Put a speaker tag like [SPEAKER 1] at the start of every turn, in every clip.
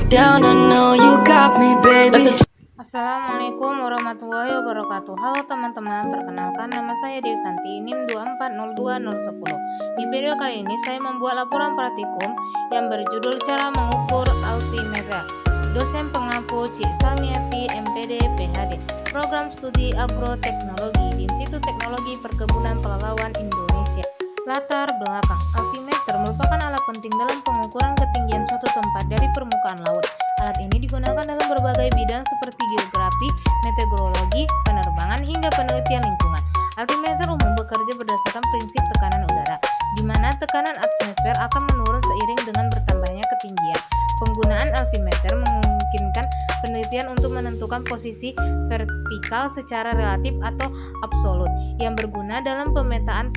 [SPEAKER 1] down, I know you got me, baby.
[SPEAKER 2] Assalamualaikum warahmatullahi wabarakatuh. Halo teman-teman, perkenalkan nama saya Dewi Santi, NIM 2402010. Di video kali ini saya membuat laporan praktikum yang berjudul Cara Mengukur Altimeter. Dosen pengampu Cik Samiati, MPD, PhD, Program Studi Agroteknologi di Institut Teknologi Perkebunan Pelalawan Indonesia. Latar belakang: altimeter merupakan alat penting dalam pengukuran ketinggian suatu tempat dari permukaan laut. Alat ini digunakan dalam berbagai bidang seperti geografi, meteorologi, penerbangan, hingga penelitian lingkungan. Altimeter umum bekerja berdasarkan prinsip tekanan udara, di mana tekanan atmosfer akan menurun seiring dengan bertambahnya ketinggian. Penggunaan altimeter memungkinkan penelitian untuk menentukan posisi vertikal secara relatif atau absolut, yang berguna dalam pemetaan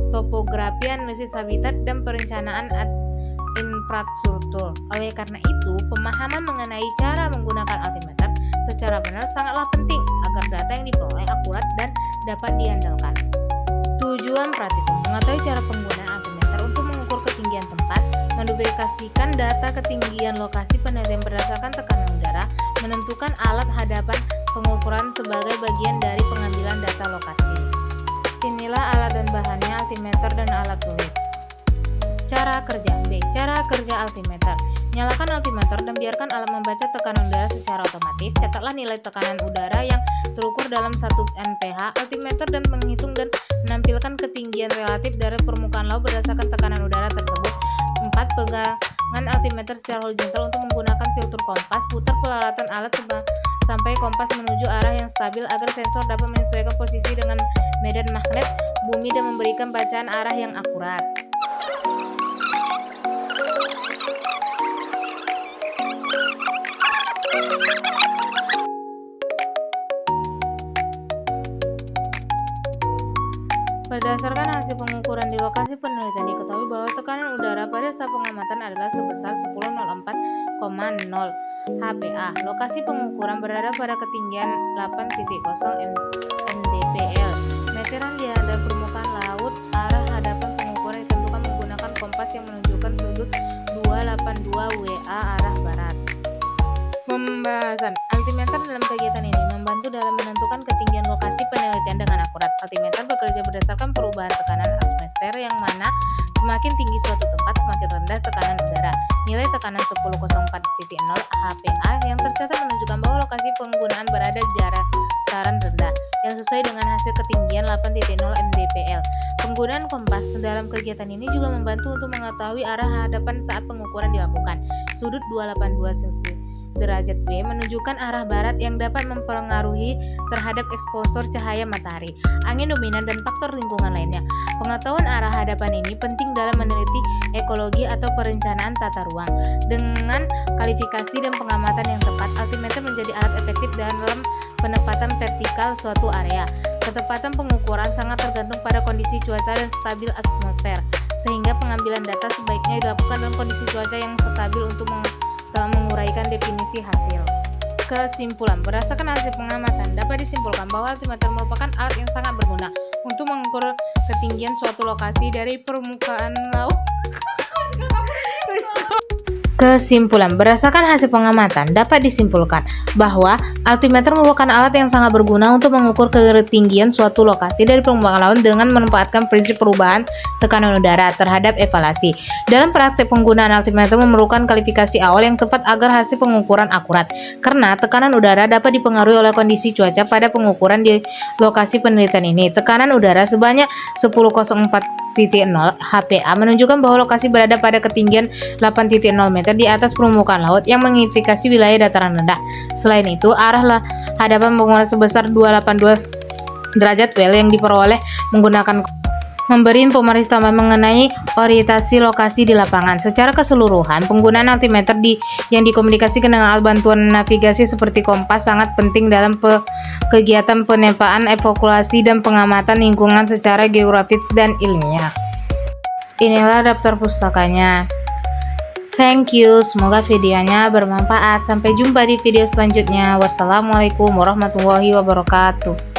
[SPEAKER 2] topografi, analisis habitat, dan perencanaan infrastruktur. Oleh karena itu, pemahaman mengenai cara menggunakan altimeter secara benar sangatlah penting agar data yang diperoleh akurat dan dapat diandalkan. Tujuan praktikum: mengetahui cara penggunaan altimeter untuk mengukur ketinggian tempat, menduplikasikan data ketinggian lokasi penelitian berdasarkan tekanan udara, menentukan alat hadapan pengukuran sebagai bagian dari pengambilan data lokasi. Inilah alat dan bahannya altimeter dan alat tulis. Cara kerja. B. Cara kerja altimeter. Nyalakan altimeter dan biarkan alat membaca tekanan udara secara otomatis. Catatlah nilai tekanan udara yang terukur dalam 1 nph altimeter dan menghitung dan menampilkan ketinggian relatif dari permukaan laut berdasarkan tekanan udara tersebut. 4. Pegangan altimeter secara horizontal untuk menggunakan filter kompas. Putar pelaratan alat sampai kompas menuju arah yang stabil agar sensor dapat menyesuaikan posisi dengan medan magnet bumi dan memberikan bacaan arah yang akurat. Berdasarkan hasil pengukuran di lokasi penelitian, diketahui bahwa tekanan udara pada saat pengamatan adalah sebesar 1004,0 HPA. Lokasi pengukuran berada pada ketinggian 8.0 mdpl. Meteran di hadap permukaan laut. Arah hadapan pengukuran ditentukan menggunakan kompas yang menunjukkan sudut 282 WA arah barat. Pembahasan: altimeter dalam kegiatan ini membantu dalam menentukan ketinggian lokasi penelitian dengan akurat. Altimeter bekerja berdasarkan perubahan tekanan atmosfer, yang mana semakin tinggi suatu tempat, semakin rendah tekanan udara. Nilai tekanan 1004.0 HPA yang tercatat menunjukkan bahwa lokasi penggunaan berada di dataran rendah, yang sesuai dengan hasil ketinggian 8.0 mdpl. Penggunaan kompas dalam kegiatan ini juga membantu untuk mengetahui arah hadapan saat pengukuran dilakukan. Sudut 282 derajat W menunjukkan arah barat yang dapat mempengaruhi terhadap eksposur cahaya matahari, angin dominan, dan faktor lingkungan lainnya. Pengetahuan arah hadapan ini penting dalam meneliti ekologi atau perencanaan tata ruang. Dengan kualifikasi dan pengamatan yang tepat, altimeter menjadi alat efektif dalam penempatan vertikal suatu area. Ketepatan pengukuran sangat tergantung pada kondisi cuaca dan stabil atmosfer, sehingga pengambilan data sebaiknya dilakukan dalam kondisi cuaca yang stabil untuk menguraikan definisi hasil. Kesimpulan: berdasarkan hasil pengamatan, dapat disimpulkan bahwa altimeter merupakan alat yang sangat berguna untuk mengukur ketinggian suatu lokasi dari permukaan laut. Kesimpulan: berdasarkan hasil pengamatan, dapat disimpulkan bahwa altimeter merupakan alat yang sangat berguna untuk mengukur ketinggian suatu lokasi dari permukaan laut dengan memanfaatkan prinsip perubahan tekanan udara terhadap evaluasi. Dalam praktek, penggunaan altimeter memerlukan kualifikasi awal yang tepat agar hasil pengukuran akurat, karena tekanan udara dapat dipengaruhi oleh kondisi cuaca pada pengukuran di lokasi penelitian ini. Tekanan udara sebanyak 1004.0 HPA menunjukkan bahwa lokasi berada pada ketinggian 8.0 meter di atas permukaan laut yang mengindikasi wilayah dataran rendah. Selain itu, arah hadapan pengukuran sebesar 282 derajat W yang diperoleh menggunakan memberi informasi tambahan mengenai orientasi lokasi di lapangan. Secara keseluruhan, penggunaan altimeter yang dikomunikasikan dengan alat bantuan navigasi seperti kompas sangat penting dalam kegiatan penempaan, evaluasi, dan pengamatan lingkungan secara geografis dan ilmiah. Inilah daftar pustakanya. Thank you, semoga videonya bermanfaat. Sampai jumpa di video selanjutnya. Wassalamualaikum warahmatullahi wabarakatuh.